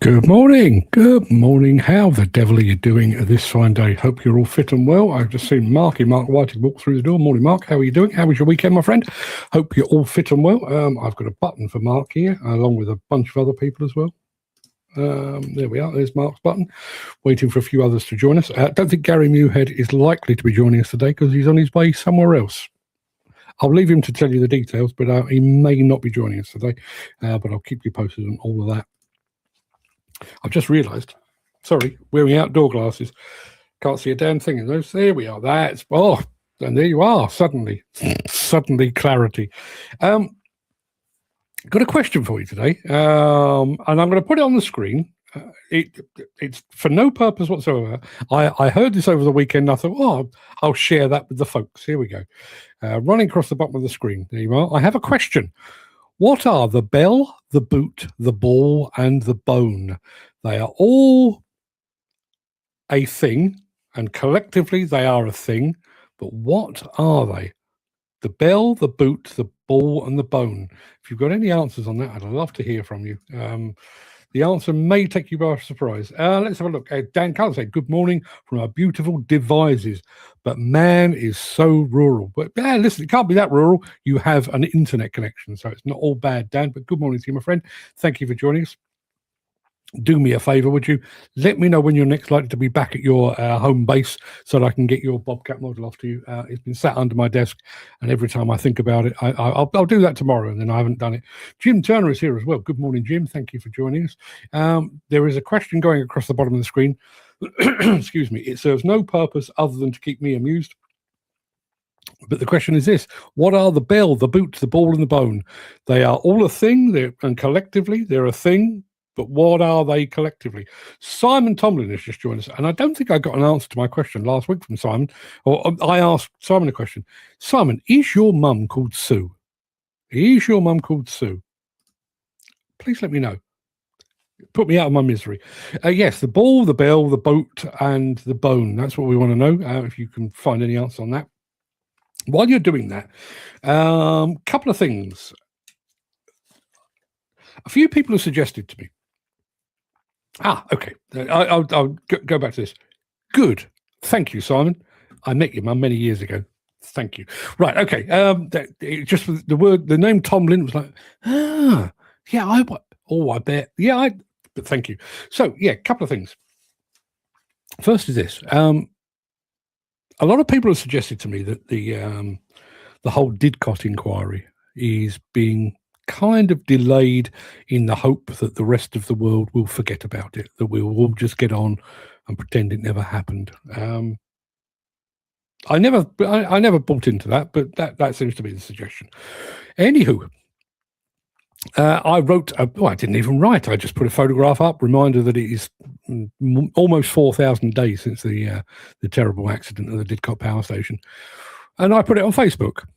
Good morning. Good morning. How the devil are you doing this fine day? Hope you're all fit and well. I've just seen Mark Whiting walk through the door. Morning, Mark. How are you doing? How was your weekend, my friend? Hope you're all fit and well. I've got a button for Mark here, along with a bunch of other people as well. There we are. There's Mark's button. Waiting for a few others to join us. Don't think Gary Muirhead is likely to be joining us today because he's on his way somewhere else. I'll leave him to tell you the details, but he may not be joining us today. But I'll keep you posted on all of that. I've just realised, sorry, wearing outdoor glasses, can't see a damn thing in those. There we are. And there you are. Suddenly clarity. Got a question for you today, and I'm going to put it on the screen. It's for no purpose whatsoever. I heard this over the weekend. And I thought, I'll share that with the folks. Here we go. Running across the bottom of the screen. There you are. I have a question. What are the bell, the boot, the ball, and the bone? They are all a thing, and collectively they are a thing. But what are they? The bell, the boot, the ball, and the bone. If you've got any answers on that, I'd love to hear from you. The answer may take you by surprise. Let's have a look. Dan Cullen said, good morning from our beautiful devices. But man is so rural. But listen, it can't be that rural. You have an internet connection, so it's not all bad, Dan. But good morning to you, my friend. Thank you for joining us. Do me a favour, would you? Let me know when you're next likely to be back at your home base so that I can get your Bobcat model off to you. It's been sat under my desk, and every time I think about it, I'll do that tomorrow, and then I haven't done it. Jim Turner is here as well. Good morning, Jim. Thank you for joining us. There is a question going across the bottom of the screen. Excuse me. It serves no purpose other than to keep me amused. But the question is this: what are the bell, the boot, the ball, and the bone? They are all a thing, and collectively they're a thing. But what are they collectively? Simon Tomlin has just joined us, and I don't think I got an answer to my question last week from Simon. Or I asked Simon a question. Simon, is your mum called Sue? Is your mum called Sue? Please let me know. Put me out of my misery. Yes, the ball, the bell, the boat, and the bone. That's what we want to know. If you can find any answer on that. While you're doing that, couple of things. A few people have suggested to me. Okay. I'll go back to this. Good. Thank you, Simon. I met your mum many years ago. Thank you. Right. Okay. Just the name Tomlin was like, yeah. I bet. Yeah. But thank you. So yeah, a couple of things. First is this. A lot of people have suggested to me that the whole Didcot inquiry is being kind of delayed in the hope that the rest of the world will forget about it, that we'll all just get on and pretend it never happened. I never bought into that, but that seems to be the suggestion. Anywho, I wrote, I didn't even write, I just put a photograph up, reminder that it is almost 4,000 days since the terrible accident at the Didcot power station. And I put it on Facebook.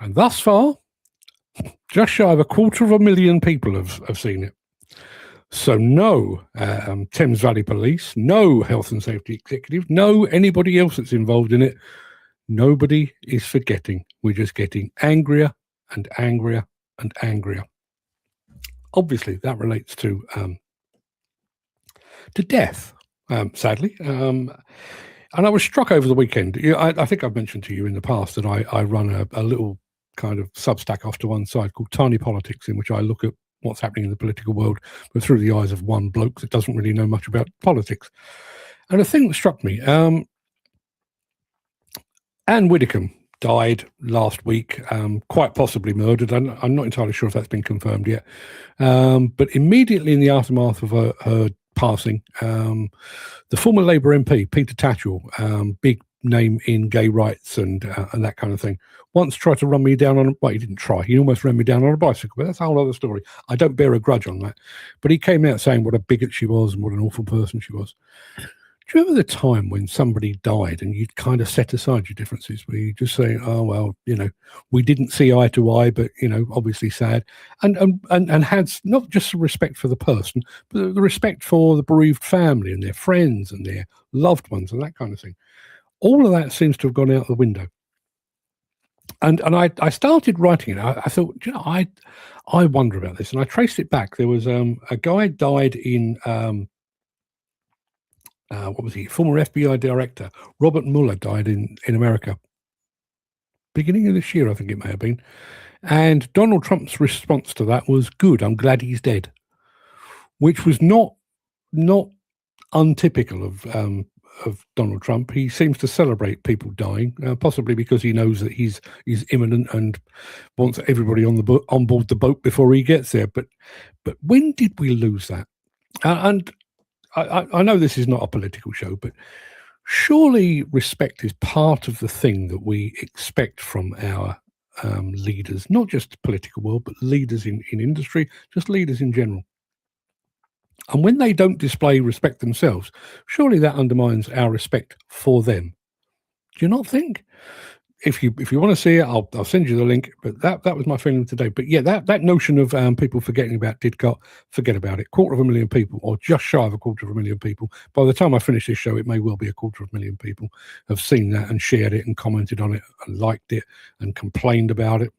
And thus far, just shy of 250,000 people have seen it. So no Thames Valley Police, no Health and Safety Executive, no anybody else that's involved in it. Nobody is forgetting. We're just getting angrier and angrier and angrier. Obviously, that relates to death, sadly. And I was struck over the weekend. I think I've mentioned to you in the past that I run a little kind of Substack off to one side called Tiny Politics, in which I look at what's happening in the political world, but through the eyes of one bloke that doesn't really know much about politics. And a thing that struck me, Anne Widdecombe died last week, quite possibly murdered. I'm not entirely sure if that's been confirmed yet. But immediately in the aftermath of her passing, the former Labour MP, Peter Tatchell, big name in gay rights and that kind of thing, once tried to run me down on he didn't try, he almost ran me down on a bicycle, but that's a whole other story. I don't bear a grudge on that, but he came out saying what a bigot she was and what an awful person she was. Do you remember the time when somebody died and you'd kind of set aside your differences, where you just say, oh well, we didn't see eye to eye, but obviously sad, and had not just respect for the person, but the respect for the bereaved family and their friends and their loved ones and that kind of thing. All of that seems to have gone out the window. And I started writing it. I thought, you know, I wonder about this, and I traced it back. There was a guy died in what was he? Former FBI director Robert Mueller died in America, beginning of this year, I think it may have been. And Donald Trump's response to that was, "Good, I'm glad he's dead," which was not untypical of Donald Trump. He seems to celebrate people dying, possibly because he knows that he's imminent and wants everybody on board the boat before he gets there. But when did we lose that? And I know this is not a political show, but surely respect is part of the thing that we expect from our leaders, not just the political world, but leaders in industry, just leaders in general. And when they don't display respect themselves, surely that undermines our respect for them. Do you not think? If you want to see it, I'll send you the link. But that was my feeling today. But yeah, that notion of people forgetting about Didcot, forget about it. 250,000 people, or just shy of 250,000 people. By the time I finish this show, it may well be 250,000 people have seen that and shared it and commented on it and liked it and complained about it.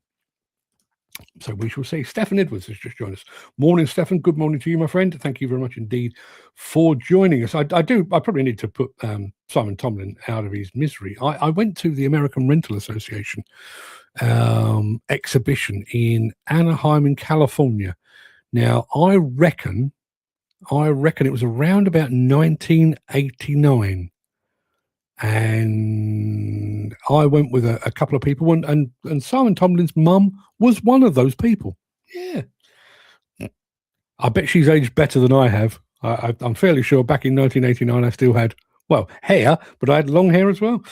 So we shall see. Stefan Edwards has just joined us. Morning, Stefan. Good morning to you, my friend. Thank you very much indeed for joining us. I probably need to put Simon Tomlin out of his misery. I went to the American Rental Association exhibition in Anaheim in California. Now, I reckon it was around about 1989. And I went with a couple of people, and Simon Tomlin's mum was one of those people. Yeah. I bet she's aged better than I have. I'm fairly sure back in 1989 I still had, well, hair, but I had long hair as well.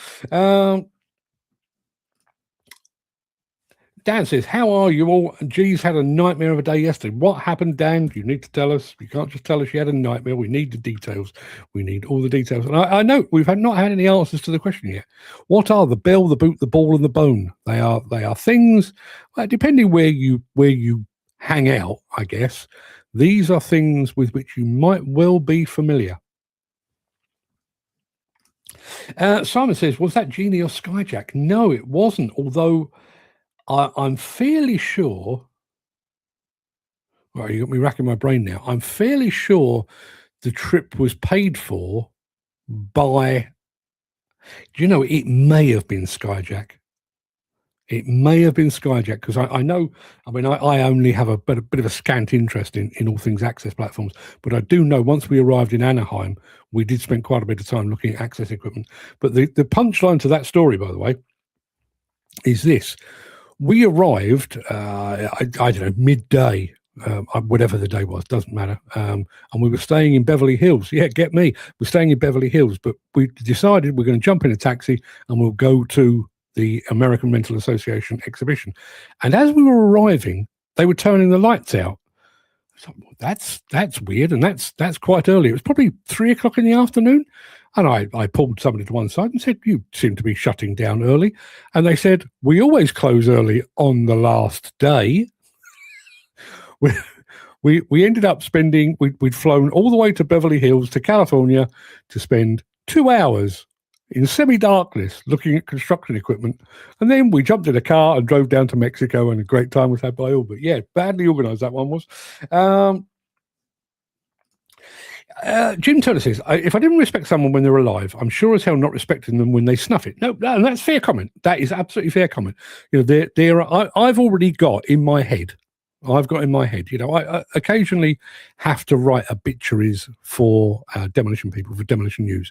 Dan says, "How are you all? Geez, had a nightmare of a day yesterday. What happened, Dan? You need to tell us. You can't just tell us you had a nightmare. We need the details. We need all the details." And I know we've not had any answers to the question yet. What are the bell, the boot, the ball, and the bone? They are things, depending where you hang out, I guess. These are things with which you might well be familiar. Simon says, "Was that Genie or Skyjack?" No, it wasn't. Although I'm fairly sure. Well, you got me racking my brain now. I'm fairly sure the trip was paid for by. Do you know, it may have been Skyjack. It may have been Skyjack because I know. I mean, I only have a bit of a scant interest in all things access platforms, but I do know once we arrived in Anaheim, we did spend quite a bit of time looking at access equipment. But the punchline to that story, by the way, is this. We arrived, I don't know, midday, whatever the day was, doesn't matter. And we were staying in Beverly Hills. Yeah, get me. We're staying in Beverly Hills, but we decided we're going to jump in a taxi and we'll go to the American Rental Association exhibition. And as we were arriving, they were turning the lights out. So that's weird, and that's quite early. It was probably 3:00 in the afternoon. And I pulled somebody to one side and said, "You seem to be shutting down early." And they said, "We always close early on the last day." We ended up spending, we'd flown all the way to Beverly Hills to California to spend 2 hours in semi-darkness looking at construction equipment. And then we jumped in a car and drove down to Mexico, and a great time was had by all. But yeah, badly organized that one was. Jim Turner says, "If I didn't respect someone when they're alive, I'm sure as hell not respecting them when they snuff it." No, and that's fair comment. That is absolutely fair comment. You know, I've already got in my head. You know, I occasionally have to write obituaries for demolition people, for Demolition News,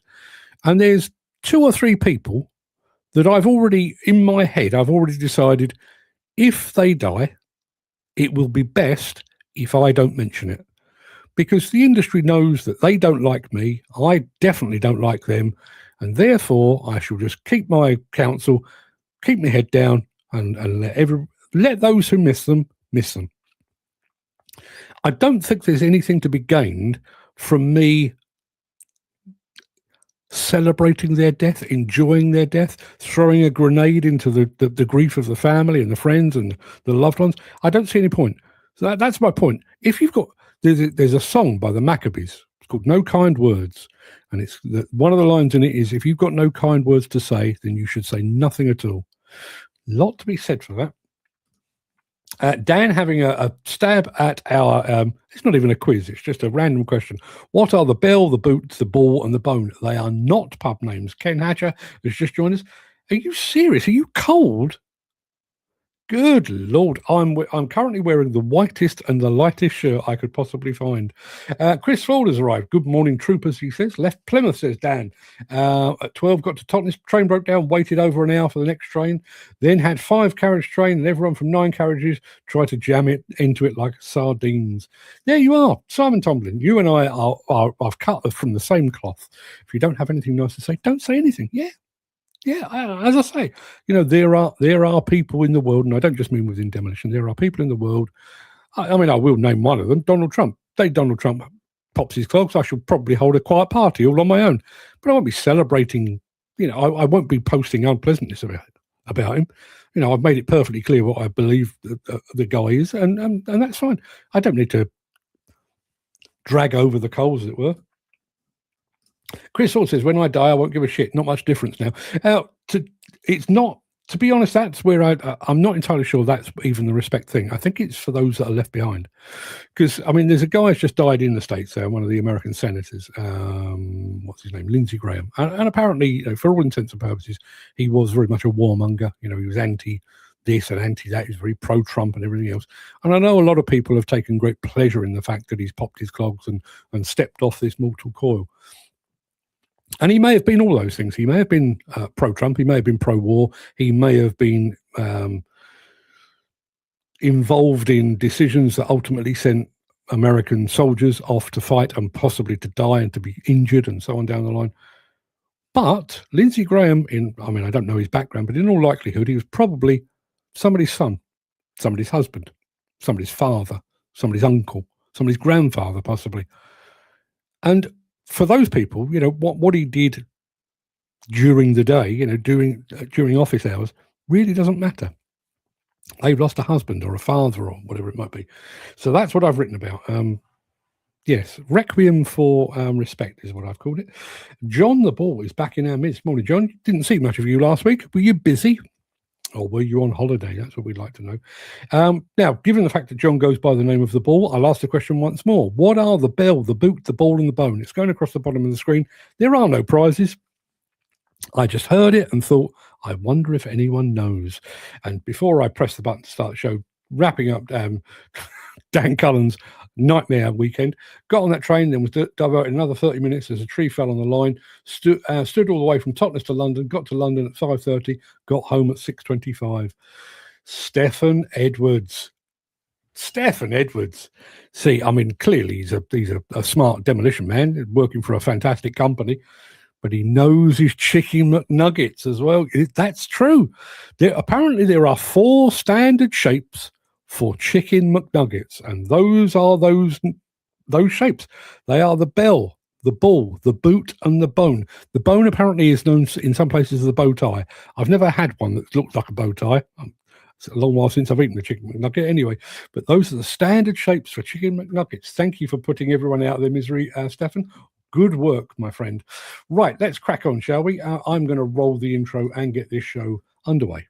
and there's 2 or 3 people that I've already in my head. I've already decided if they die, it will be best if I don't mention it. Because the industry knows that they don't like me, I definitely don't like them, and therefore I shall just keep my counsel, keep my head down, and let those who miss them miss them. I don't think there's anything to be gained from me celebrating their death, enjoying their death, throwing a grenade into the grief of the family and the friends and the loved ones. I don't see any point. So that's my point. If you've got There's a song by the Maccabees. It's called "No Kind Words," and one of the lines in it is, "If you've got no kind words to say, then you should say nothing at all." Lot to be said for that. Dan having a stab at our, it's not even a quiz, it's just a random question. What are the bell, the boot, the ball, and the bone? They are not pub names. Ken Hatcher has just joined us. Are you serious? Are you cold? Good Lord. I'm currently wearing the whitest and the lightest shirt I could possibly find. Chris Ford has arrived. Good morning, troopers, he says. Left Plymouth, says Dan. At 12, got to Totnes. Train broke down, waited over an hour for the next train. Then had 5-carriage train, and everyone from 9 carriages tried to jam it into it like sardines. There you are, Simon Tomlin. You and I I've cut from the same cloth. If you don't have anything nice to say, don't say anything. Yeah, as I say, there are people in the world, and I don't just mean within Demolition. There are people in the world. I mean, I will name one of them, Donald Trump. Donald Trump pops his clogs, I shall probably hold a quiet party all on my own. But I won't be celebrating. I won't be posting unpleasantness about him. I've made it perfectly clear what I believe the guy is, and that's fine. I don't need to drag over the coals, as it were. Chris Hall says, when I die, I won't give a shit. Not much difference now. It's not, to be honest, that's where I'm not entirely sure that's even the respect thing. I think it's for those that are left behind. Because, I mean, there's a guy who's just died in the States there, one of the American senators. What's his name? Lindsey Graham. And apparently, for all intents and purposes, he was very much a warmonger. He was anti this and anti that. He's very pro-Trump and everything else. And I know a lot of people have taken great pleasure in the fact that he's popped his clogs and stepped off this mortal coil. And he may have been all those things. He may have been pro-Trump. He may have been pro-war. He may have been involved in decisions that ultimately sent American soldiers off to fight and possibly to die and to be injured and so on down the line. But Lindsey Graham, I don't know his background, but in all likelihood, he was probably somebody's son, somebody's husband, somebody's father, somebody's uncle, somebody's grandfather, possibly. And for those people, what he did during the day, during office hours, really doesn't matter. They've lost a husband or a father or whatever it might be. So that's what I've written about. Yes, Requiem for Respect is what I've called it. John the Ball is back in our midst. Morning, John. Didn't see much of you last week. Were you busy? Or were you on holiday? That's what we'd like to know. Now, given the fact that John goes by the name of the ball, I'll ask the question once more. What are the bell, the boot, the ball, and the bone? It's going across the bottom of the screen. There are no prizes. I just heard it and thought, I wonder if anyone knows. And before I press the button to start the show, wrapping up Dan Cullen's nightmare weekend, got on that train, then was diverted another 30 minutes as a tree fell on the line, stood all the way from Totnes to London, got to London at 5:30, got home at 6:25. Stephen Edwards. See, I mean, clearly he's a smart demolition man working for a fantastic company, but he knows his chicken McNuggets as well. That's true. Apparently there are 4 standard shapes for chicken McNuggets, and those are those shapes. They are the bell, the ball, the boot, and the bone. The bone apparently is known in some places as a bow tie. I've never had one that looked like a bow tie. It's a long while since I've eaten a chicken McNugget anyway, but those are the standard shapes for chicken McNuggets. Thank you for putting everyone out of their misery, Stefan. Good work, my friend. Right, let's crack on, shall we? I'm going to roll the intro and get this show underway.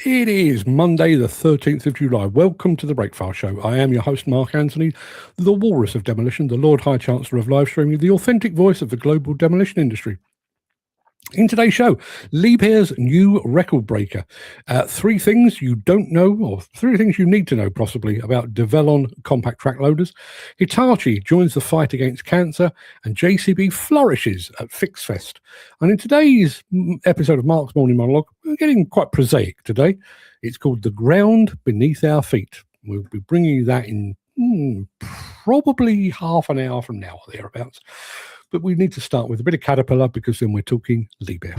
It is Monday, the 13th of July. Welcome to the Breakfast Show. I am your host, Mark Anthony, the Walrus of Demolition, the Lord High Chancellor of live streaming, the authentic voice of the global demolition industry. In today's show, Liebherr's new record breaker. 3 things you don't know, or 3 things you need to know possibly about Develon Compact Tracked Loaders. Hitachi joins the fight against cancer, and JCB flourishes at FixFest. And in today's episode of Mark's Morning Monologue, we're getting quite prosaic today. It's called The Ground Beneath Our Feet. We'll be bringing you that in probably half an hour from now or thereabouts. But we need to start with a bit of Caterpillar, because then we're talking Liebherr.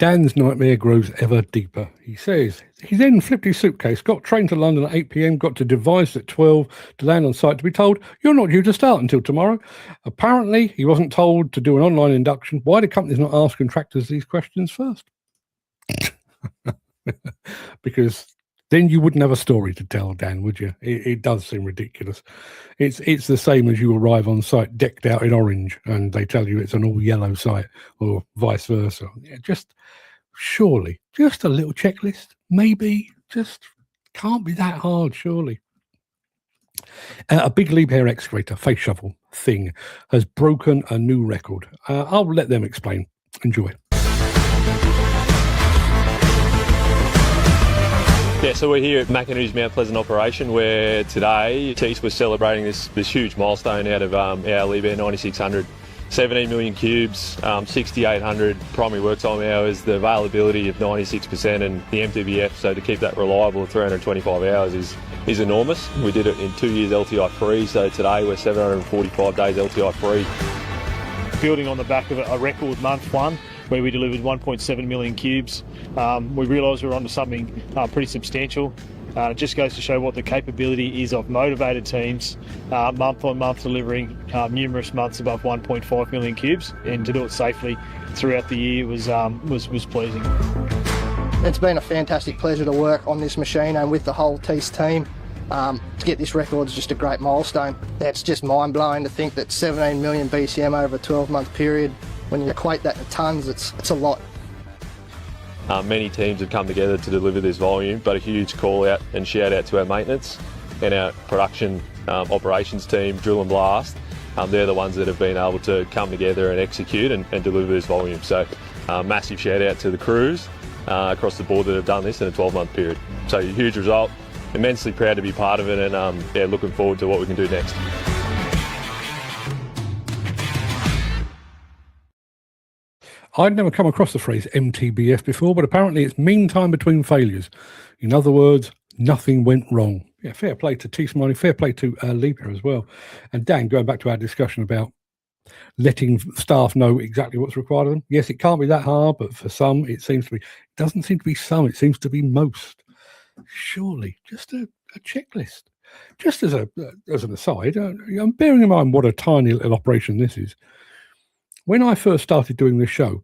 Dan's nightmare grows ever deeper. He says he then flipped his suitcase, got train to London at 8 p.m, got to Devizes at 12 to land on site to be told, you're not due to start until tomorrow. Apparently, he wasn't told to do an online induction. Why do companies not ask contractors these questions first? Because then you wouldn't have a story to tell, Dan, would you? It does seem ridiculous. It's the same as you arrive on site decked out in orange and they tell you it's an all yellow site, or vice versa. Yeah, surely, just a little checklist, maybe. Just can't be that hard, surely. A big Liebherr excavator, face shovel thing, has broken a new record. I'll let them explain. Enjoy. Yeah, so we're here at Macanu's Mount Pleasant operation, where today Tees was celebrating this huge milestone out of our Liebherr 9600. 17 million cubes, 6,800 primary work time hours, the availability of 96% and the MTBF, so to keep that reliable at 325 hours is enormous. We did it in 2 years LTI free, so today we're 745 days LTI free. Building on the back of a record month one, where we delivered 1.7 million cubes. We realised we were onto something pretty substantial. It just goes to show what the capability is of motivated teams, month on month delivering numerous months above 1.5 million cubes, and to do it safely throughout the year was pleasing. It's been a fantastic pleasure to work on this machine and with the whole Tees team. To get this record is just a great milestone. It's just mind-blowing to think that 17 million BCM over a 12-month period. When you equate that to tonnes, it's a lot. Many teams have come together to deliver this volume, but a huge call out and shout out to our maintenance and our production operations team, Drill and Blast. They're the ones that have been able to come together and execute and deliver this volume. So massive shout out to the crews across the board that have done this in a 12-month period. So a huge result, immensely proud to be part of it, and yeah, looking forward to what we can do next. I'd never come across the phrase MTBF before, but apparently it's mean time between failures. In other words, nothing went wrong. Yeah, fair play to Tees Mining, fair play to Liebherr as well. And Dan, going back to our discussion about letting staff know exactly what's required of them. Yes, it can't be that hard, but for some, it doesn't seem to be some, it seems to be most. Surely, just a checklist. Just as an aside, I'm bearing in mind what a tiny little operation this is. When I first started doing this show,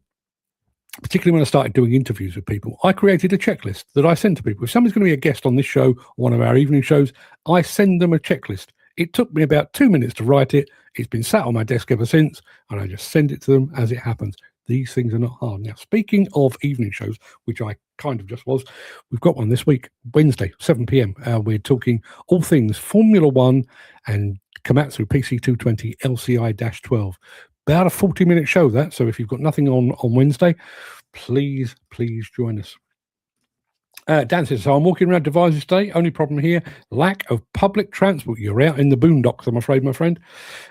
particularly when I started doing interviews with people, I created a checklist that I send to people. If somebody's going to be a guest on this show, one of our evening shows, I send them a checklist. It took me about 2 minutes to write it. It's been sat on my desk ever since, and I just send it to them as it happens. These things are not hard. Now, speaking of evening shows, which I kind of just was, we've got one this week, Wednesday, 7 p.m. We're talking all things Formula One and Komatsu PC220 LCI-12. About a 40-minute show, that. So if you've got nothing on Wednesday, please join us. Dan says, so I'm walking around Devizes today. Only problem here, lack of public transport. You're out in the boondocks, I'm afraid, my friend.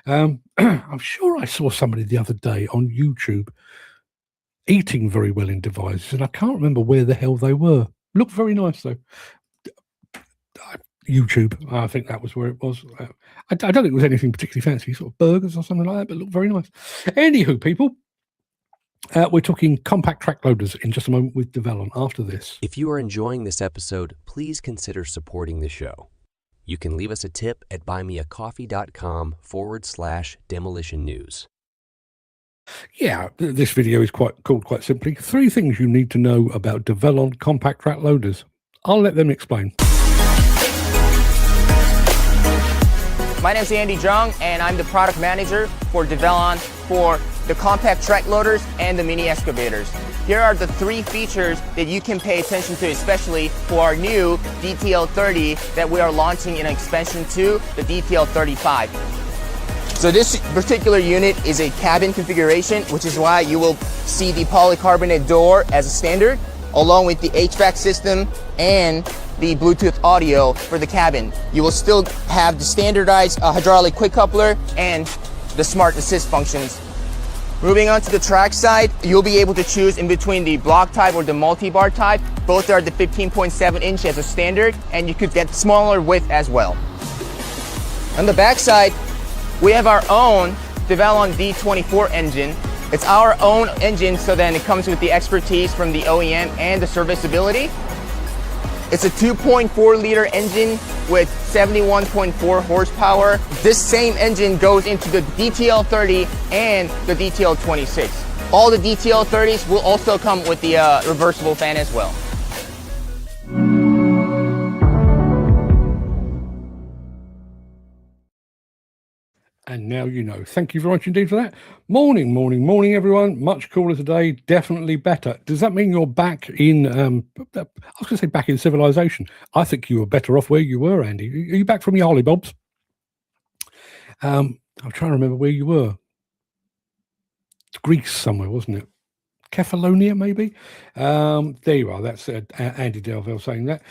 I'm sure I saw somebody the other day on YouTube eating very well in Devizes, and I can't remember where the hell they were. Looked very nice, though. YouTube, I think that was where it was. I don't think it was anything particularly fancy, sort of burgers or something like that, but looked very nice. Anywho, people, we're talking compact track loaders in just a moment with Develon after this. If you are enjoying this episode, please consider supporting the show. You can leave us a tip at buymeacoffee.com/demolition news. Yeah, this video is called quite simply 3 things you need to know about Develon Compact Track Loaders. I'll let them explain. My name is Andy Jung, and I'm the product manager for Develon for the compact track loaders and the mini excavators. Here are the 3 features that you can pay attention to, especially for our new DTL30 that we are launching in expansion to the DTL35. So this particular unit is a cabin configuration, which is why you will see the polycarbonate door as a standard, along with the HVAC system and the Bluetooth audio for the cabin. You will still have the standardized hydraulic quick coupler and the smart assist functions. Moving on to the track side, you'll be able to choose in between the block type or the multi-bar type. Both are the 15.7 inch as a standard, and you could get smaller width as well. On the back side, we have our own Develon D24 engine It's our own engine, so then it comes with the expertise from the OEM and the serviceability. It's a 2.4 liter engine with 71.4 horsepower. This same engine goes into the DTL30 and the DTL26. All the DTL30s will also come with the reversible fan as well. And now you know. Thank you very much indeed for that. Morning, morning, morning, everyone. Much cooler today. Definitely better. Does that mean you're back in, I was going to say back in civilization. I think you were better off where you were, Andy. Are you back from your hollybobs? I'm trying to remember where you were. Greece somewhere, wasn't it? Kefalonia, maybe. There you are. That's Andy Delville saying that.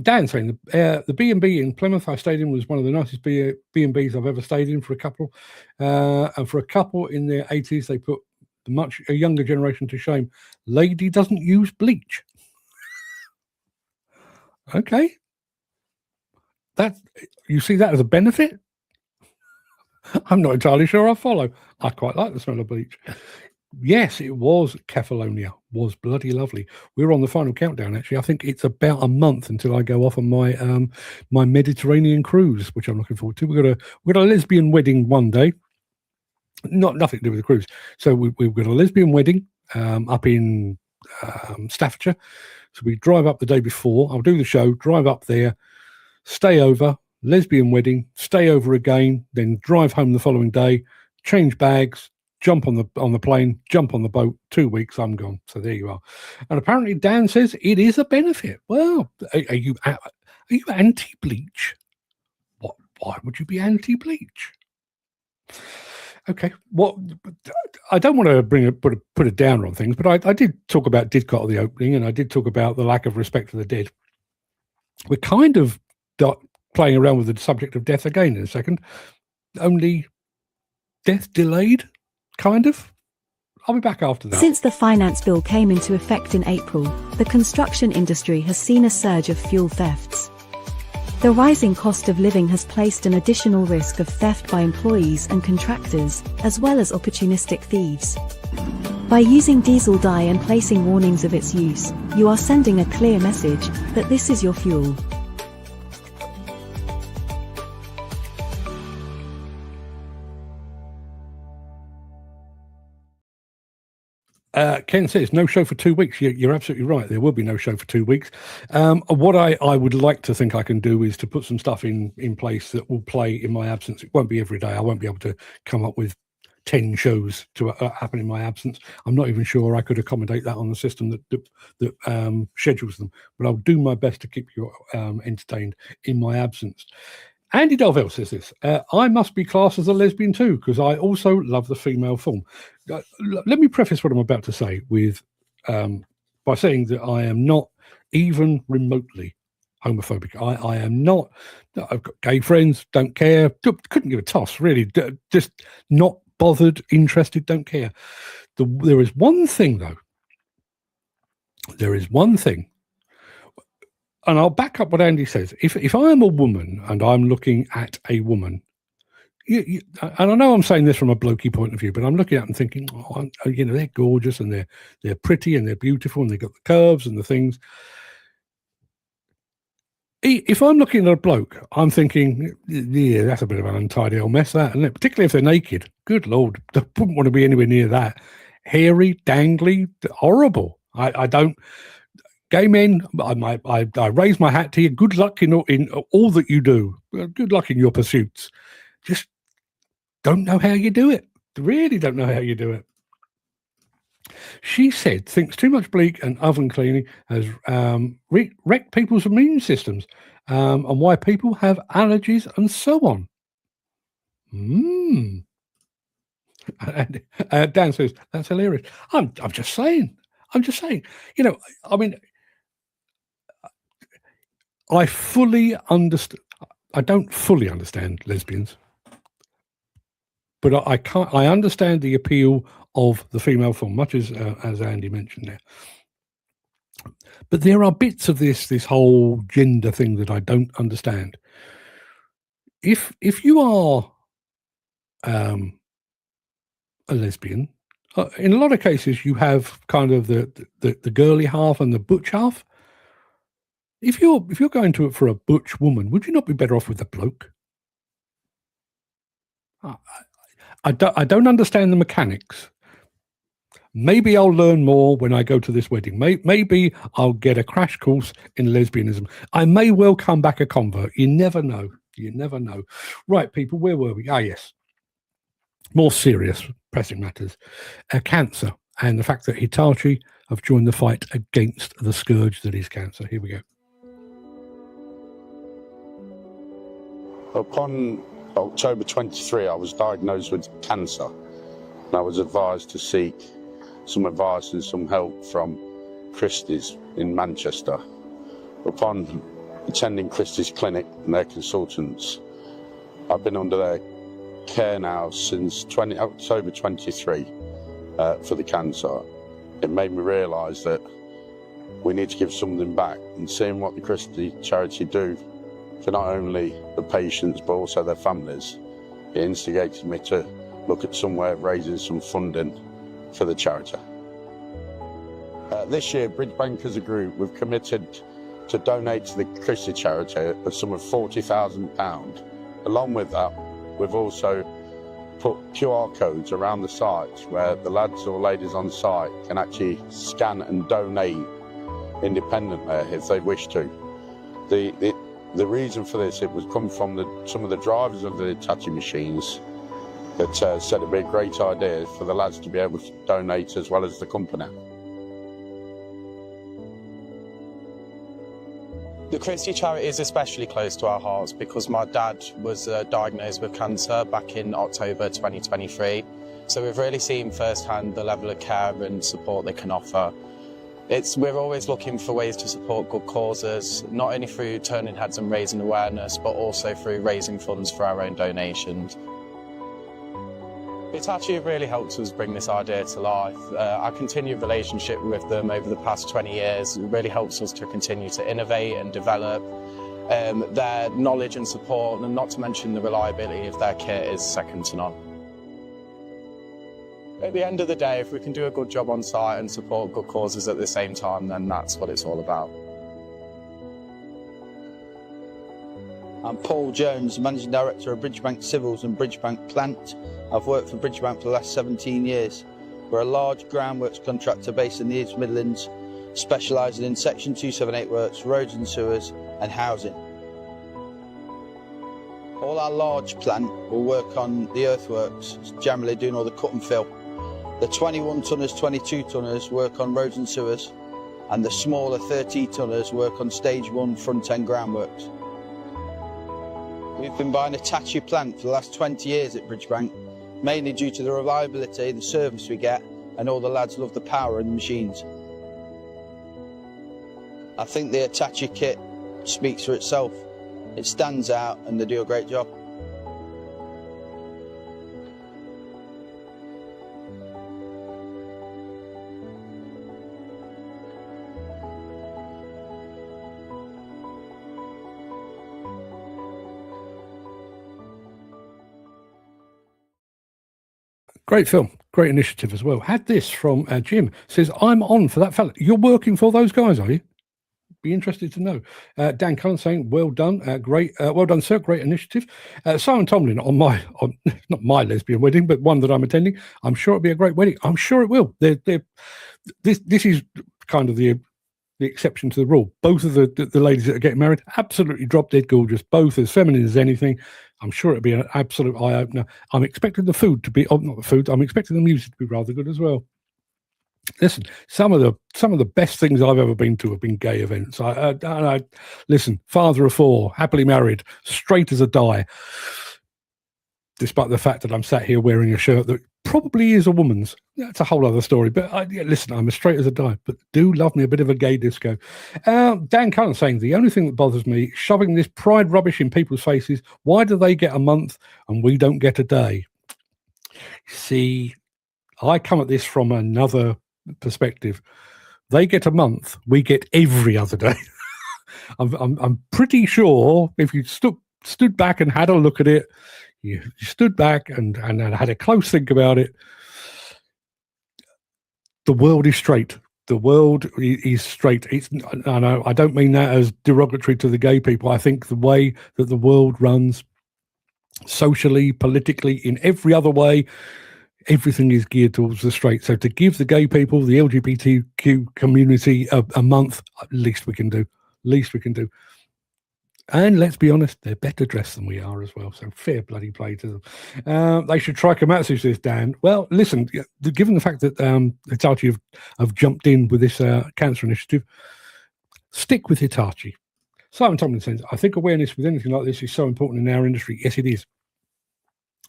Dan saying the B&B in Plymouth I stayed in was one of the nicest B&Bs I've ever stayed in for a couple. And for a couple in their 80s, they put the much younger generation to shame. Lady doesn't use bleach. Okay. That you see that as a benefit? I'm not entirely sure I follow. I quite like the smell of bleach. Yes, it was Kefalonia. Was bloody lovely. We're on the final countdown, actually. I think it's about a month until I go off on my my Mediterranean cruise, which I'm looking forward to. We've got a lesbian wedding one day. Nothing to do with the cruise. So we've got a lesbian wedding up in Staffordshire. So we drive up the day before. I'll do the show, drive up there, stay over, lesbian wedding, stay over again, then drive home the following day, change bags, jump on the plane, jump on the boat. 2 weeks, I'm gone. So there you are. And apparently Dan says it is a benefit. Well, are you anti-bleach? Why would you be anti-bleach? Okay. Well, I don't want to put a downer on things, but I did talk about Didcot at the opening, and I did talk about the lack of respect for the dead. We're kind of playing around with the subject of death again in a second. Only death delayed. Kind of. I'll be back after that. Since the finance bill came into effect in April, the construction industry has seen a surge of fuel thefts. The rising cost of living has placed an additional risk of theft by employees and contractors, as well as opportunistic thieves. By using diesel dye and placing warnings of its use, you are sending a clear message that this is your fuel. Ken says no show for 2 weeks. You're absolutely right. There will be no show for 2 weeks. What I would like to think I can do is to put some stuff in place that will play in my absence. It won't be every day. I won't be able to come up with 10 shows to happen in my absence. I'm not even sure I could accommodate that on the system that schedules them. But I'll do my best to keep you entertained in my absence. Andy Delville says this, I must be classed as a lesbian too, because I also love the female form. Let me preface what I'm about to say with by saying that I am not even remotely homophobic. I am not. I've got gay friends, don't care, couldn't give a toss, really, just not bothered, interested, don't care. There is one thing, though. There is one thing. And I'll back up what Andy says. If I am a woman and I'm looking at a woman, and I know I'm saying this from a blokey point of view, but I'm looking at them thinking, they're gorgeous and they're pretty and they're beautiful and they've got the curves and the things. If I'm looking at a bloke, I'm thinking, yeah, that's a bit of an untidy old mess, that, isn't it? Particularly if they're naked. Good Lord, I wouldn't want to be anywhere near that. Hairy, dangly, horrible. I don't. Gay men, I raise my hat to you. Good luck in all that you do. Good luck in your pursuits. Just don't know how you do it. Really don't know how you do it. She said, thinks too much bleak and oven cleaning has wrecked people's immune systems and why people have allergies and so on. And Dan says, that's hilarious. I'm just saying. I mean, I fully understand. I don't fully understand lesbians, but I understand the appeal of the female form, much as Andy mentioned there. But there are bits of this whole gender thing that I don't understand. If you are a lesbian, in a lot of cases, you have kind of the girly half and the butch half. If you're going to it for a butch woman, would you not be better off with a bloke? I don't understand the mechanics. Maybe I'll learn more when I go to this wedding. Maybe I'll get a crash course in lesbianism. I may well come back a convert. You never know. You never know. Right, people, where were we? Ah, yes. More serious, pressing matters. Cancer and the fact that Hitachi have joined the fight against the scourge that is cancer. Here we go. Upon October 23, I was diagnosed with cancer, and I was advised to seek some advice and some help from Christie's in Manchester. Upon attending Christie's clinic and their consultants, I've been under their care now since October 23 for the cancer. It made me realise that we need to give something back, and seeing what the Christie charity do for not only the patients but also their families, it instigated me to look at some way of raising some funding for the charity. This year, Bridgebank as a group, we've committed to donate to the Christie charity a sum of £40,000. Along with that, we've also put QR codes around the site where the lads or ladies on site can actually scan and donate independently if they wish to. The reason for this, it was come from some of the drivers of the Hitachi machines that said it'd be a great idea for the lads to be able to donate as well as the company. The Christie charity is especially close to our hearts because my dad was diagnosed with cancer back in October 2023. So we've really seen firsthand the level of care and support they can offer. We're always looking for ways to support good causes, not only through turning heads and raising awareness, but also through raising funds for our own donations. Hitachi really helped us bring this idea to life. Our continued relationship with them over the past 20 years really helps us to continue to innovate and develop. Their knowledge and support, and not to mention the reliability of their kit, is second to none. At the end of the day, if we can do a good job on site and support good causes at the same time, then that's what it's all about. I'm Paul Jones, Managing Director of Bridgebank Civils and Bridgebank Plant. I've worked for Bridgebank for the last 17 years. We're a large groundworks contractor based in the East Midlands, specialising in Section 278 works, roads and sewers and housing. All our large plant will work on the earthworks, generally doing all the cut and fill. The 21 tonners, 22 tonners work on roads and sewers, and the smaller 30 tonners work on stage 1 front end groundworks. We've been buying a Hitachi plant for the last 20 years at Bridgebank, mainly due to the reliability, the service we get, and all the lads love the power in the machines. I think the Hitachi kit speaks for itself. It stands out and they do a great job. Great film, great initiative as well. Had this from Jim, says, I'm on for that fella. You're working for those guys, are you? Be interested to know. Dan Cullen saying, well done, great, well done, sir, great initiative. Simon Tomlin on not my lesbian wedding, but one that I'm attending. I'm sure it'll be a great wedding. I'm sure it will. This is kind of the exception to the rule. Both of the ladies that are getting married, absolutely drop dead gorgeous, both as feminine as anything. I'm sure it'll be an absolute eye opener. I'm expecting the food to be, not the food, I'm expecting the music to be rather good as well. Listen, some of the best things I've ever been to have been gay events. I listen, father of 4, happily married, straight as a die, despite the fact that I'm sat here wearing a shirt that probably is a woman's. That's a whole other story. But listen, I'm as straight as a die, but do love me a bit of a gay disco. Dan Cullen saying, the only thing that bothers me, shoving this pride rubbish in people's faces. Why do they get a month and we don't get a day? See, I come at this from another perspective. They get a month, we get every other day. I'm pretty sure if you stood back and had a look at it, you stood back and had a close think about it, the world is straight. The world is straight. I know I don't mean that as derogatory to the gay people. I think the way that the world runs, socially, politically, in every other way, everything is geared towards the straight. So to give the gay people, the LGBTQ community a month, least we can do. And let's be honest, they're better dressed than we are as well. So fair bloody play to them. They should try Komatsu, says Dan. Well, listen, given the fact that Hitachi have jumped in with this cancer initiative, stick with Hitachi. Simon Tomlinson says, I think awareness with anything like this is so important in our industry. Yes, it is.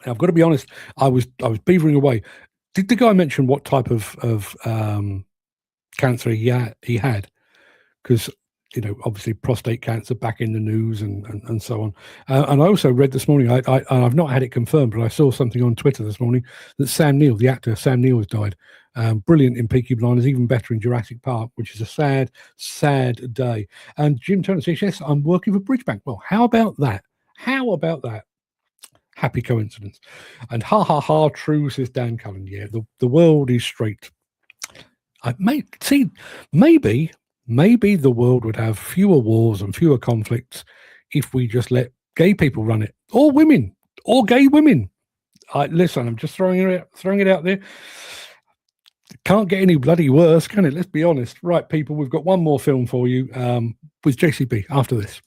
And I've got to be honest, I was beavering away. Did the guy mention what type of cancer he had? Because obviously prostate cancer back in the news and so on. And I also read this morning, I've not had it confirmed, but I saw something on Twitter this morning that Sam Neill, the actor Sam Neill, has died. Brilliant in Peaky Blinders, even better in Jurassic Park, which is a sad, sad day. And Jim Turner says, yes, I'm working for Bridgebank. Well, how about that? Happy coincidence. And ha ha ha, true, says Dan Cullen. Yeah, the world is straight. Maybe the world would have fewer wars and fewer conflicts if we just let gay people run it, or women, or gay women. Listen, I'm just throwing it out there. Can't get any bloody worse, can it? Let's be honest. Right, people, we've got one more film for you with JCB after this.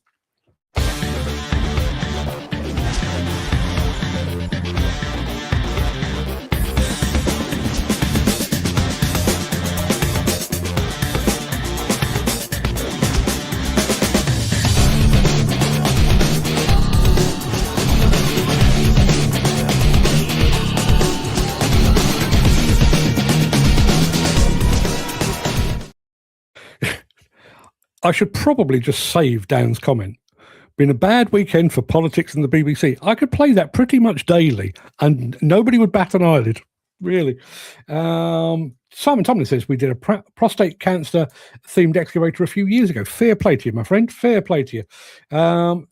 I should probably just save Dan's comment. Been a bad weekend for politics and the BBC. I could play that pretty much daily and nobody would bat an eyelid, really. Simon Tomlin says we did a prostate cancer themed excavator a few years ago. Fair play to you, my friend. Fair play to you.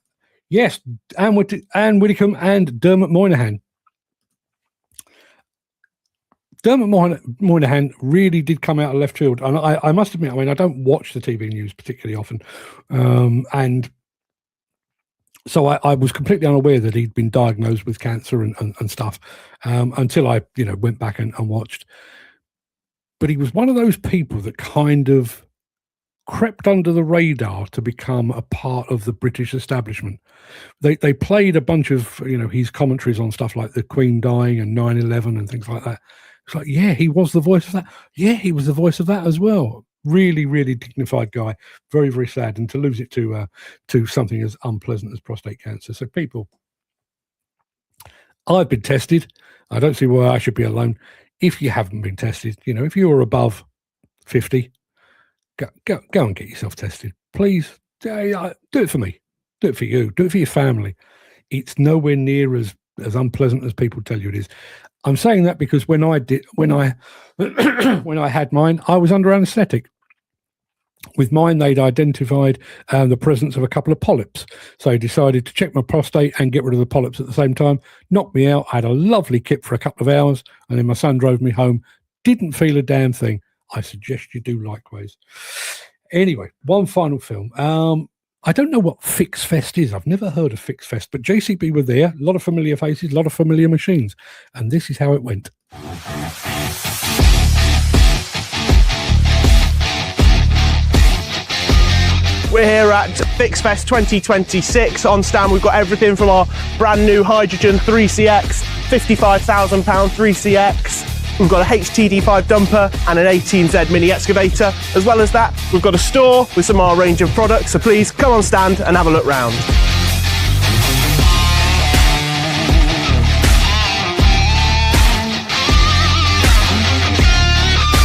Yes, Anne Widdicombe and Dermot Moynihan. Dermot Moynihan really did come out of left field. And I must admit, I don't watch the TV news particularly often. And so I was completely unaware that he'd been diagnosed with cancer and stuff until I, went back and watched. But he was one of those people that kind of crept under the radar to become a part of the British establishment. They played a bunch of, his commentaries on stuff like the Queen dying and 9/11 and things like that. It's like, yeah, he was the voice of that. Yeah, he was the voice of that as well. Really, really dignified guy. Very, very sad. And to lose it to something as unpleasant as prostate cancer. So people, I've been tested. I don't see why I should be alone. If you haven't been tested, if you're above 50, go and get yourself tested. Please, do it for me. Do it for you. Do it for your family. It's nowhere near as unpleasant as people tell you it is. I'm saying that because when I had mine, I was under anaesthetic. With mine, they'd identified the presence of a couple of polyps. So I decided to check my prostate and get rid of the polyps at the same time. Knocked me out. I had a lovely kip for a couple of hours. And then my son drove me home. Didn't feel a damn thing. I suggest you do likewise. Anyway, one final film. I don't know what FixFest is. I've never heard of FixFest, but JCB were there. A lot of familiar faces, a lot of familiar machines. And this is how it went. We're here at FixFest 2026. On stand, we've got everything from our brand new hydrogen 3CX, £55,000 3CX. We've got a HTD5 dumper and an 18Z mini excavator. As well as that, we've got a store with some of our range of products. So please come on stand and have a look round.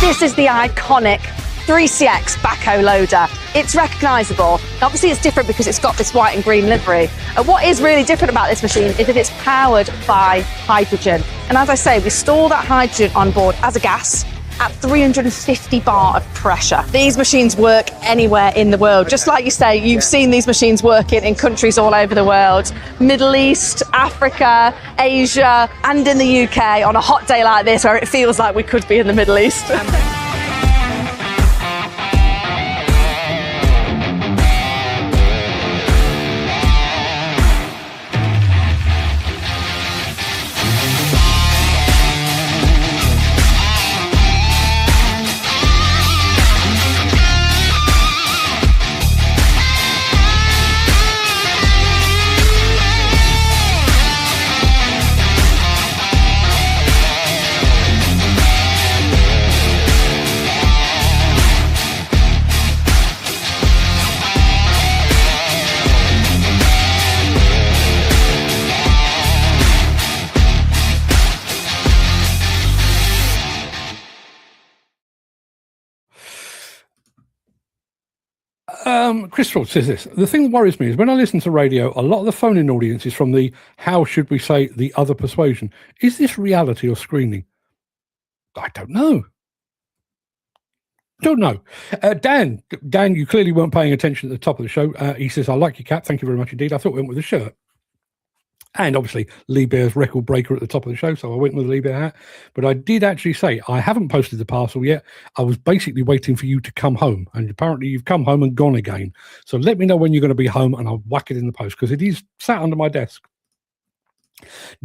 This is the iconic 3CX backhoe loader. It's recognisable. Obviously it's different because it's got this white and green livery. And what is really different about this machine is that it's powered by hydrogen. And as I say, we store that hydrogen on board as a gas at 350 bar of pressure. These machines work anywhere in the world. Just like you say, you've seen these machines working in countries all over the world. Middle East, Africa, Asia, and in the UK on a hot day like this where it feels like we could be in the Middle East. Crystal says this. The thing that worries me is when I listen to radio, a lot of the phone-in audience is from the, how should we say, the other persuasion. Is this reality or screening? I don't know. Don't know. Dan, you clearly weren't paying attention at the top of the show. He says, I like your cap. Thank you very much indeed. I thought it went with the shirt. And obviously, Liebherr's record breaker at the top of the show, so I went with the Liebherr hat. But I did actually say, I haven't posted the parcel yet. I was basically waiting for you to come home. And apparently you've come home and gone again. So let me know when you're going to be home and I'll whack it in the post because it is sat under my desk.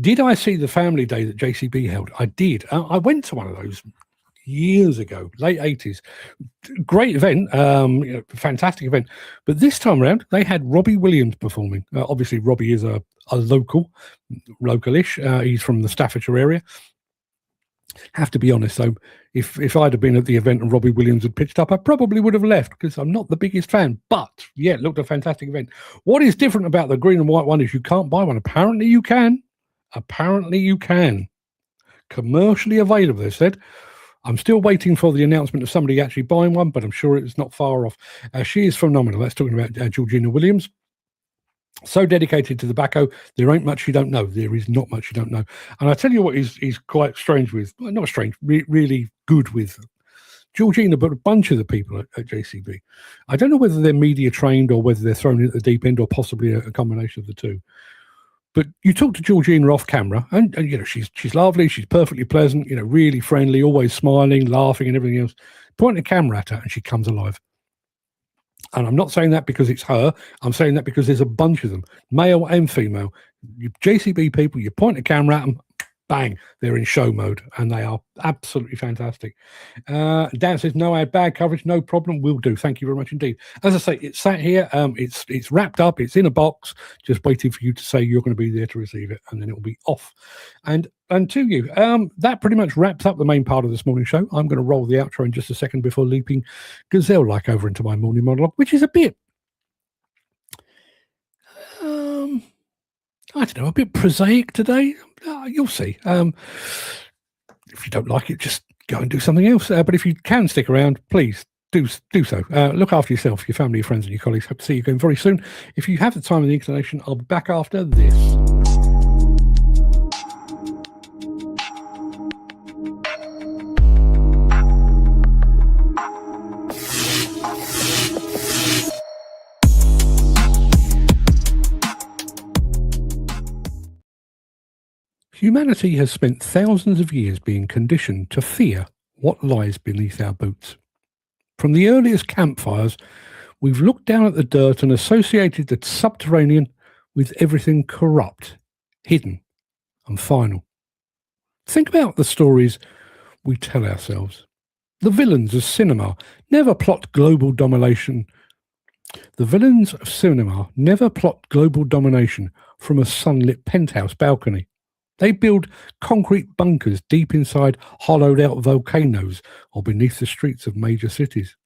Did I see the family day that JCB held? I did. I went to one of those years ago, late 80s. Great event, fantastic event. But this time around, they had Robbie Williams performing. Obviously, Robbie is a localish. He's from the Staffordshire area. Have to be honest, though, if I'd have been at the event and Robbie Williams had pitched up, I probably would have left because I'm not the biggest fan. But, yeah, it looked a fantastic event. What is different about the green and white one is you can't buy one. Apparently, you can. Commercially available, they said. I'm still waiting for the announcement of somebody actually buying one, but I'm sure it's not far off. She is phenomenal. That's talking about Georgina Williams. So dedicated to the backhoe, there ain't much you don't know. There is not much you don't know. And I tell you what is quite strange with, well, not strange, really good with Georgina, but a bunch of the people at JCB. I don't know whether they're media trained or whether they're thrown in at the deep end or possibly a combination of the two. But you talk to Georgina off camera, and she's lovely, she's perfectly pleasant, really friendly, always smiling, laughing, and everything else. Point the camera at her, and she comes alive. And I'm not saying that because it's her. I'm saying that because there's a bunch of them, male and female. You JCB people, you point the camera at them, bang, they're in show mode, and they are absolutely fantastic. Dan says, no ad, bad coverage, no problem, will do. Thank you very much indeed. As I say, it's sat here, it's wrapped up, it's in a box, just waiting for you to say you're going to be there to receive it, and then it will be off. And to you, that pretty much wraps up the main part of this morning show. I'm going to roll the outro in just a second before leaping gazelle-like over into my morning monologue, which is a bit I don't know, a bit prosaic today. You'll see. If you don't like it, just go and do something else. But if you can stick around, please do so. Look after yourself, your family, your friends, and your colleagues. Hope to see you again very soon. If you have the time and the inclination, I'll be back after this. Humanity has spent thousands of years being conditioned to fear what lies beneath our boots. From the earliest campfires, we've looked down at the dirt and associated the subterranean with everything corrupt, hidden, and final. Think about the stories we tell ourselves. The villains of cinema never plot global domination. The villains of cinema never plot global domination from a sunlit penthouse balcony. They build concrete bunkers deep inside hollowed-out volcanoes or beneath the streets of major cities.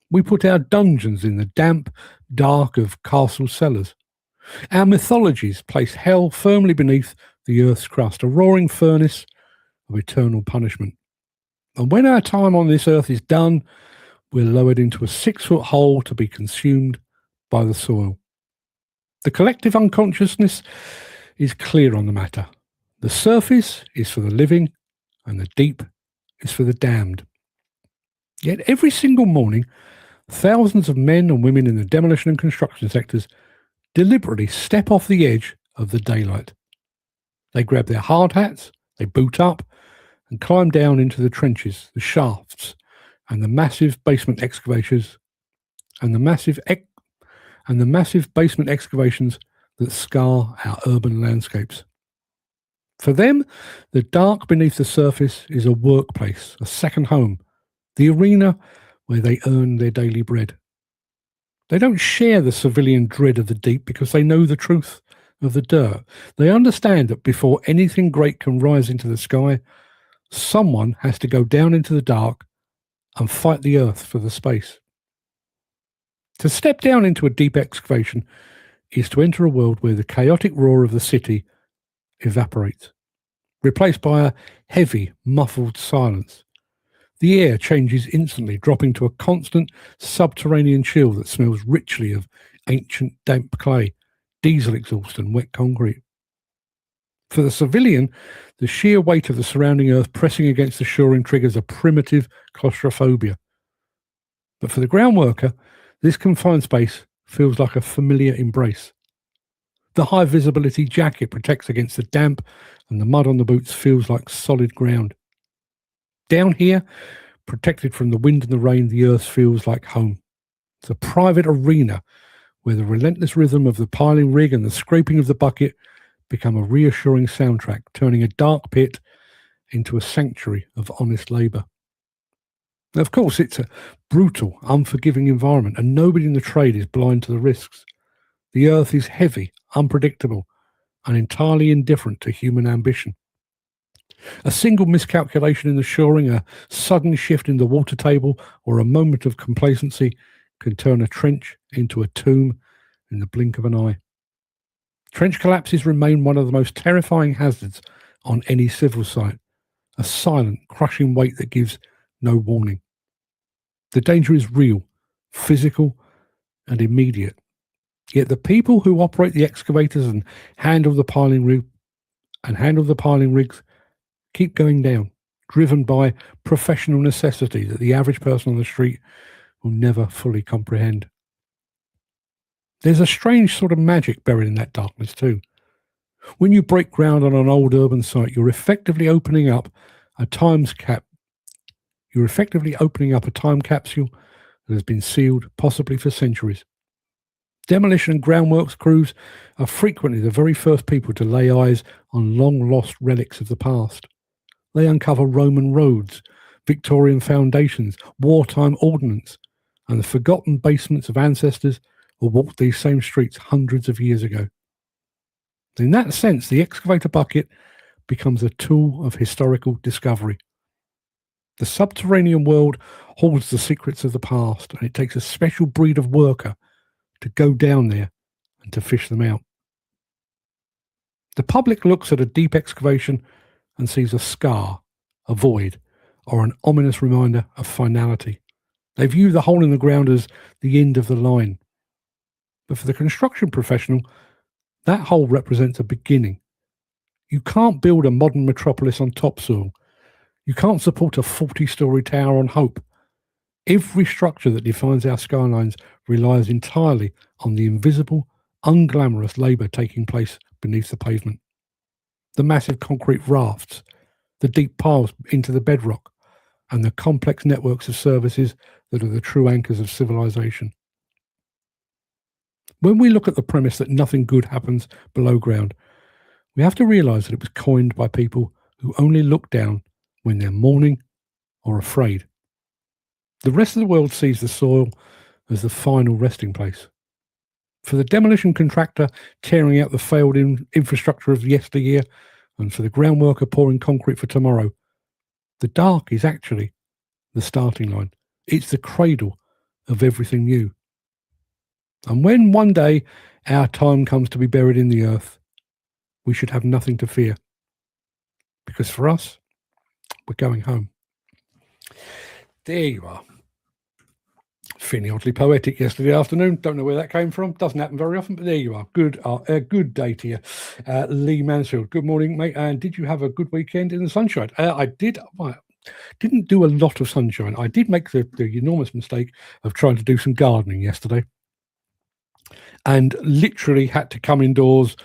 We put our dungeons in the damp dark of castle cellars. Our mythologies place hell firmly beneath the earth's crust, a roaring furnace of eternal punishment. And when our time on this earth is done, we're lowered into a 6-foot hole to be consumed by the soil. The collective unconsciousness is clear on the matter. The surface is for the living, and the deep is for the damned. Yet every single morning, thousands of men and women in the demolition and construction sectors deliberately step off the edge of the daylight. They grab their hard hats, they boot up, and climb down into the trenches, the shafts, and the massive basement excavations, and the massive basement excavations that scar our urban landscapes. For them, the dark beneath the surface is a workplace, a second home, the arena where they earn their daily bread. They don't share the civilian dread of the deep because they know the truth of the dirt. They understand that before anything great can rise into the sky, someone has to go down into the dark and fight the earth for the space. To step down into a deep excavation is to enter a world where the chaotic roar of the city evaporates, replaced by a heavy, muffled silence. The air changes instantly, dropping to a constant subterranean chill that smells richly of ancient damp clay, diesel exhaust and wet concrete. For the civilian, the sheer weight of the surrounding earth pressing against the shoring triggers a primitive claustrophobia. But for the ground worker, this confined space feels like a familiar embrace. The high visibility jacket protects against the damp, and the mud on the boots feels like solid ground. Down here, protected from the wind and the rain, the earth feels like home. It's a private arena where the relentless rhythm of the piling rig and the scraping of the bucket become a reassuring soundtrack, turning a dark pit into a sanctuary of honest labour. Now, of course, it's a brutal, unforgiving environment, and nobody in the trade is blind to the risks. The earth is heavy, unpredictable, and entirely indifferent to human ambition. A single miscalculation in the shoring, a sudden shift in the water table, or a moment of complacency can turn a trench into a tomb in the blink of an eye. Trench collapses remain one of the most terrifying hazards on any civil site, a silent, crushing weight that gives no warning. The danger is real, physical, and immediate. Yet the people who operate the excavators and handle the piling rigs keep going down, driven by professional necessity that the average person on the street will never fully comprehend. There's a strange sort of magic buried in that darkness too. When you break ground on an old urban site, you're effectively opening up a time capsule that has been sealed possibly for centuries. Demolition and groundworks crews are frequently the very first people to lay eyes on long-lost relics of the past. They uncover Roman roads, Victorian foundations, wartime ordnance, and the forgotten basements of ancestors who walked these same streets hundreds of years ago. In that sense, the excavator bucket becomes a tool of historical discovery. The subterranean world holds the secrets of the past, and it takes a special breed of worker to go down there and to fish them out. The public looks at a deep excavation and sees a scar, a void, or an ominous reminder of finality. They view the hole in the ground as the end of the line. But for the construction professional, that hole represents a beginning. You can't build a modern metropolis on topsoil. You can't support a 40-story tower on hope. Every structure that defines our skylines relies entirely on the invisible, unglamorous labour taking place beneath the pavement. The massive concrete rafts, the deep piles into the bedrock, and the complex networks of services that are the true anchors of civilization. When we look at the premise that nothing good happens below ground, we have to realise that it was coined by people who only look down when they're mourning or afraid. The rest of the world sees the soil as the final resting place. For the demolition contractor tearing out the failed infrastructure of yesteryear, and for the ground worker pouring concrete for tomorrow, the dark is actually the starting line. It's the cradle of everything new. And when one day our time comes to be buried in the earth, we should have nothing to fear. Because for us, we're going home. There you are. Feeling oddly poetic yesterday afternoon. Don't know where that came from. Doesn't happen very often, but there you are. Good day to you. Lee Mansfield, good morning, mate. And did you have a good weekend in the sunshine? I did. Well, didn't do a lot of sunshine. I did make the enormous mistake of trying to do some gardening yesterday, and literally had to come indoors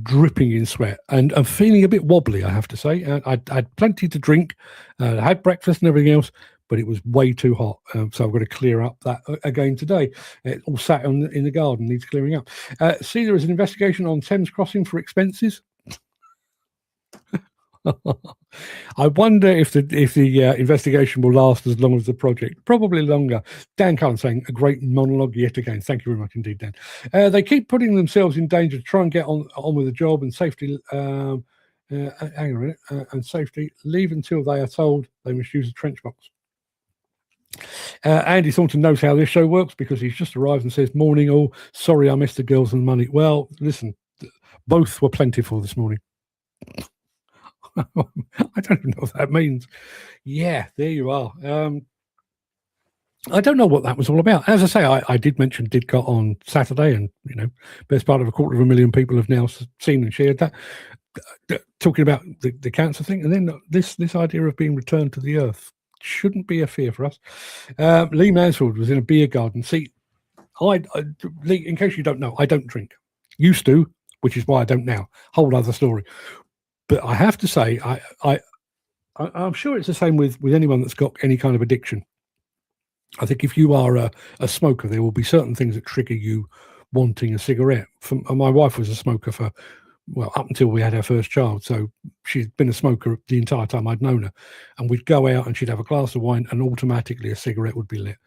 dripping in sweat and feeling a bit wobbly, I have to say. I had plenty to drink, had breakfast and everything else, but it was way too hot. So I've got to clear up that again today. It all sat in the garden, needs clearing up. See, there is an investigation on Thames Crossing for expenses. I wonder if the investigation will last as long as the project. Probably longer. Dan Cullen saying, a great monologue yet again. Thank you very much indeed, Dan. They keep putting themselves in danger to try and get on with the job and safety. Hang on a minute. And safety. Leave until they are told they must use a trench box. Andy Thornton knows how this show works because he's just arrived and says, morning all. Sorry I missed the girls and money. Well, listen, both were plentiful this morning. I don't even know what that means. Yeah, there you are. I don't know what that was all about. As I say, I did mention Didcot on Saturday, and best part of 250,000 people have now seen and shared that, talking about the cancer thing, and then this idea of being returned to the earth shouldn't be a fear for us. Lee Mansfield was in a beer garden. See, Lee, in case you don't know, I don't drink. Used to, which is why I don't now. Whole other story. But I have to say, I'm sure it's the same with anyone that's got any kind of addiction. I think if you are a smoker, there will be certain things that trigger you wanting a cigarette. My wife was a smoker for, well, up until we had our first child. So she'd been a smoker the entire time I'd known her. And we'd go out and she'd have a glass of wine and automatically a cigarette would be lit.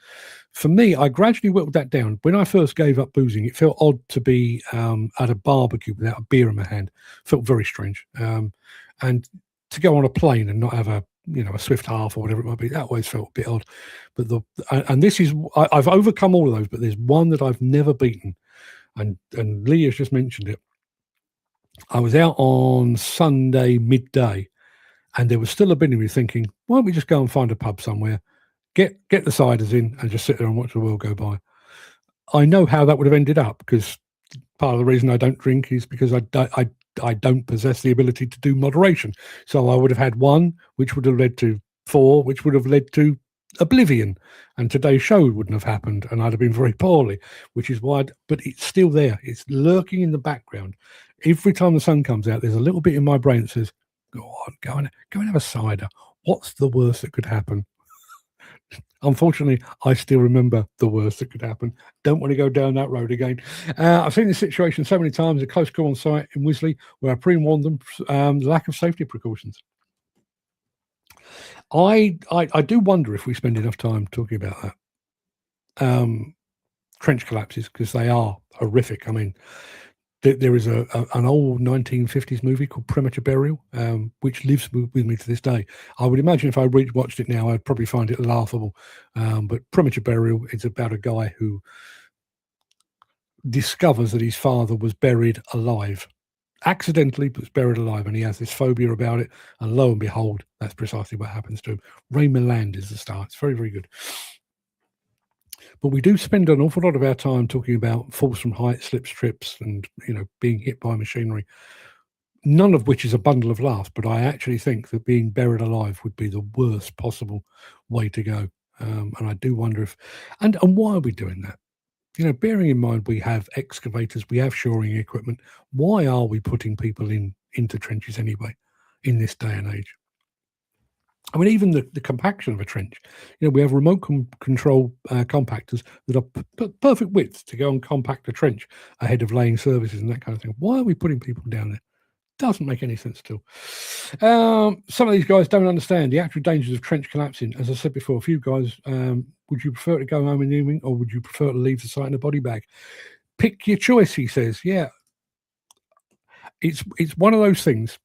For me, I gradually whittled that down. When I first gave up boozing, it felt odd to be at a barbecue without a beer in my hand. It felt very strange. And to go on a plane and not have a Swift half or whatever it might be, that always felt a bit odd. But this is, I've overcome all of those, but there's one that I've never beaten. And Lee has just mentioned it. I was out on Sunday midday and there was still a bit of me thinking, why don't we just go and find a pub somewhere, get the ciders in and just sit there and watch the world go by. I know how that would have ended up, because part of the reason I don't drink is because I don't possess the ability to do moderation. So I would have had one, which would have led to 4, which would have led to oblivion, and today's show wouldn't have happened, and I'd have been very poorly, which is why. But it's still there. It's lurking in the background. Every time the sun comes out, there's a little bit in my brain that says, go on, go and have a cider. What's the worst that could happen? Unfortunately, I still remember the worst that could happen. Don't want to go down that road again. I've seen this situation so many times, a close call on site in Wisley, where I pre-warned them the lack of safety precautions. I do wonder if we spend enough time talking about that. Trench collapses, because they are horrific. I mean, there is an old 1950s movie called Premature Burial, which lives with me to this day. I would imagine if I watched it now, I'd probably find it laughable. But Premature Burial is about a guy who discovers that his father was buried alive. Accidentally, but was buried alive, and he has this phobia about it. And lo and behold, that's precisely what happens to him. Ray Milland is the star. It's very, very good. But we do spend an awful lot of our time talking about falls from height, slips, trips, and being hit by machinery. None of which is a bundle of laughs. But I actually think that being buried alive would be the worst possible way to go. And I do wonder if, and why are we doing that? Bearing in mind we have excavators, we have shoring equipment. Why are we putting people into trenches anyway in this day and age? I mean, even the compaction of a trench. We have remote control compactors that are perfect width to go and compact a trench ahead of laying services and that kind of thing. Why are we putting people down there? Doesn't make any sense at all. Some of these guys don't understand the actual dangers of trench collapsing. As I said before, a few guys, would you prefer to go home in the evening, or would you prefer to leave the site in a body bag? Pick your choice, he says. Yeah. It's one of those things.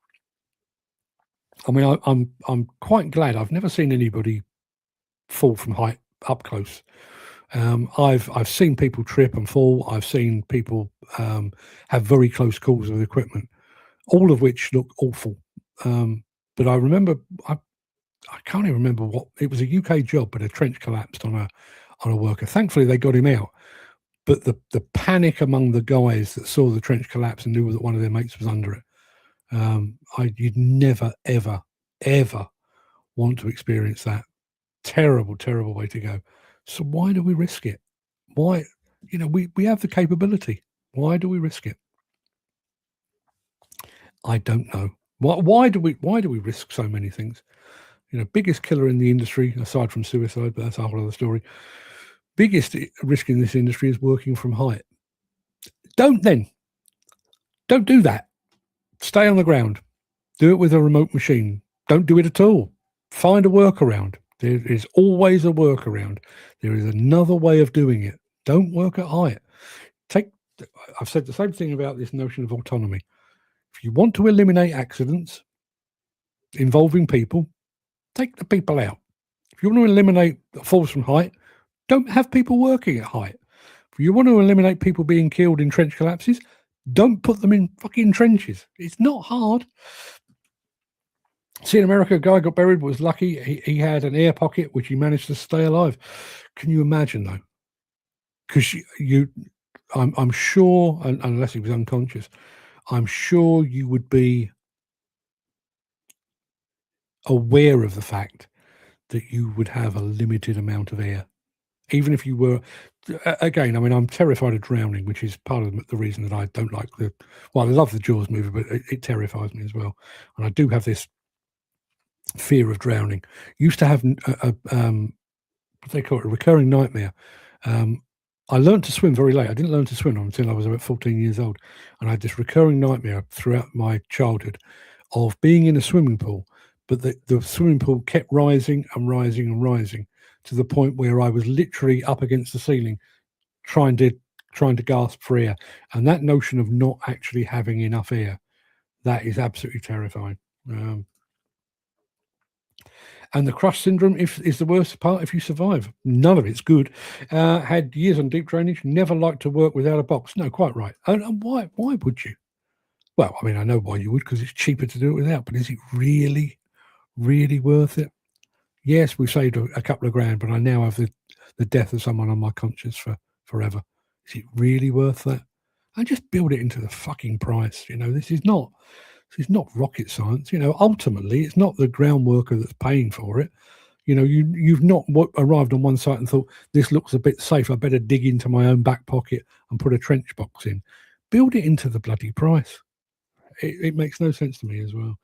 I mean, I'm quite glad I've never seen anybody fall from height up close. I've seen people trip and fall. I've seen people have very close calls with equipment, all of which look awful. But I remember, I can't even remember what it was. A UK job, but a trench collapsed on a worker. Thankfully, they got him out. But the panic among the guys that saw the trench collapse and knew that one of their mates was under it. You'd never, ever, ever want to experience that. Terrible, terrible way to go. So why do we risk it? Why? We have the capability. Why do we risk it? I don't know. Why do we risk so many things? Biggest killer in the industry, aside from suicide, but that's a whole other story. Biggest risk in this industry is working from height. Don't do that. Stay on the ground. Do it with a remote machine. Don't do it at all. Find a workaround. There is always a workaround. There is another way of doing it. Don't work at height. I've said the same thing about this notion of autonomy. If you want to eliminate accidents involving people, take the people out. If you want to eliminate falls from height, don't have people working at height. If you want to eliminate people being killed in trench collapses, don't put them in fucking trenches. It's not hard. See, in America, a guy got buried, was lucky. He had an air pocket, which he managed to stay alive. Can you imagine, though? Because I'm sure, unless he was unconscious, I'm sure you would be aware of the fact that you would have a limited amount of air. Even if you were, again, I mean, I'm terrified of drowning, which is part of the reason that I don't like I love the Jaws movie, but it terrifies me as well. And I do have this fear of drowning. Used to have what they call it, a recurring nightmare. I learned to swim very late. I didn't learn to swim until I was about 14 years old. And I had this recurring nightmare throughout my childhood of being in a swimming pool, but the swimming pool kept rising and rising and rising to the point where I was literally up against the ceiling trying to gasp for air. And that notion of not actually having enough air, that is absolutely terrifying. And the crush syndrome is the worst part if you survive. None of it's good. Had years on deep drainage, never liked to work without a box. No, quite right. And why would you? Well, I mean, I know why you would, because it's cheaper to do it without, but is it really, really worth it? Yes, we saved a couple of grand, but I now have the death of someone on my conscience for forever. Is it really worth that? And just build it into the fucking price. This is not rocket science. Ultimately, it's not the ground worker that's paying for it. You've not arrived on one site and thought, this looks a bit safe, I better dig into my own back pocket and put a trench box in. Build it into the bloody price. It makes no sense to me as well.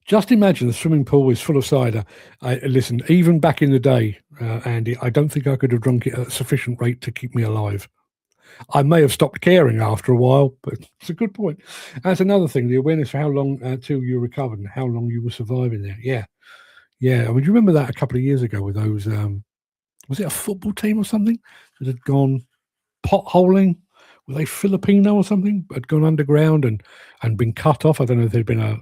Just imagine the swimming pool is full of cider. Listen, even back in the day, Andy, I don't think I could have drunk it at a sufficient rate to keep me alive. I may have stopped caring after a while, but it's a good point. That's another thing, the awareness for how long till you recovered and how long you were surviving there. Yeah. I mean, do you remember that a couple of years ago with those, was it a football team or something that had gone potholing? Were they Filipino or something? Had gone underground and been cut off. I don't know if there'd been a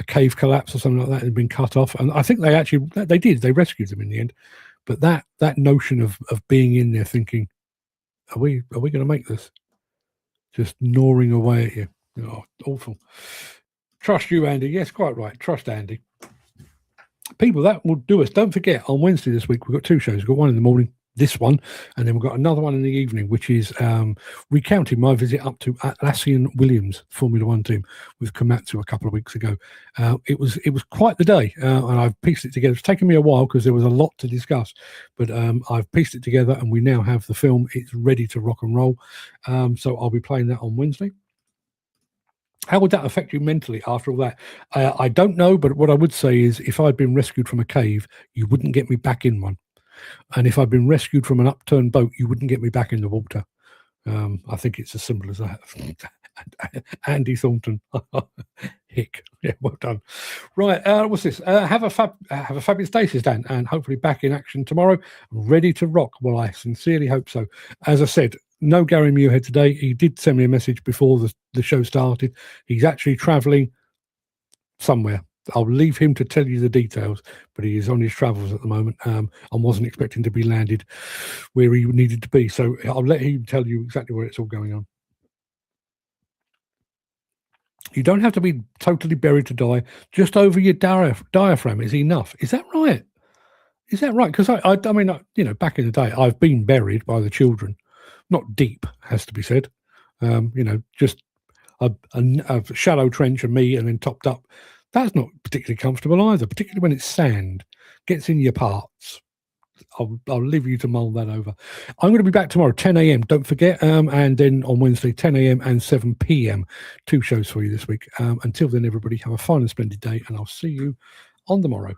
cave collapse or something like that, had been cut off. And I think they rescued them in the end. But that notion of being in there thinking, are we going to make this? Just gnawing away at you. Oh, awful. Trust you, Andy. Yes, quite right. Trust Andy. People, that will do us. Don't forget, on Wednesday this week, we've got two shows. We've got one in the morning, this one, and then we've got another one in the evening, which is recounting my visit up to Atlassian Williams Formula One team with Komatsu a couple of weeks ago. It was quite the day, and I've pieced it together. It's taken me a while because there was a lot to discuss, but I've pieced it together, and we now have the film. It's ready to rock and roll. So I'll be playing that on Wednesday. How would that affect you mentally after all that? I don't know, but what I would say is if I'd been rescued from a cave, you wouldn't get me back in one. And if I'd been rescued from an upturned boat, you wouldn't get me back in the water. I think it's as simple as that. Andy Thornton. Hick. Yeah, well done. Right, what's this? Have a fabulous day, says Dan, and hopefully back in action tomorrow, ready to rock. Well, I sincerely hope so. As I said, no Gary Muirhead today. He did send me a message before the show started. He's actually travelling somewhere. I'll leave him to tell you the details, but he is on his travels at the moment and wasn't expecting to be landed where he needed to be. So I'll let him tell you exactly where it's all going on. You don't have to be totally buried to die. Just over your diaphragm is enough. Is that right? Is that right? Because I mean, back in the day, I've been buried by the children. Not deep, has to be said. Just a shallow trench of me and then topped up. That's not particularly comfortable either, particularly when it's sand, gets in your parts. I'll leave you to mull that over. I'm going to be back tomorrow, 10 a.m. Don't forget. And then on Wednesday, 10 a.m. and 7 p.m. 2 shows for you this week. Until then, everybody, have a fine and splendid day, and I'll see you on the morrow.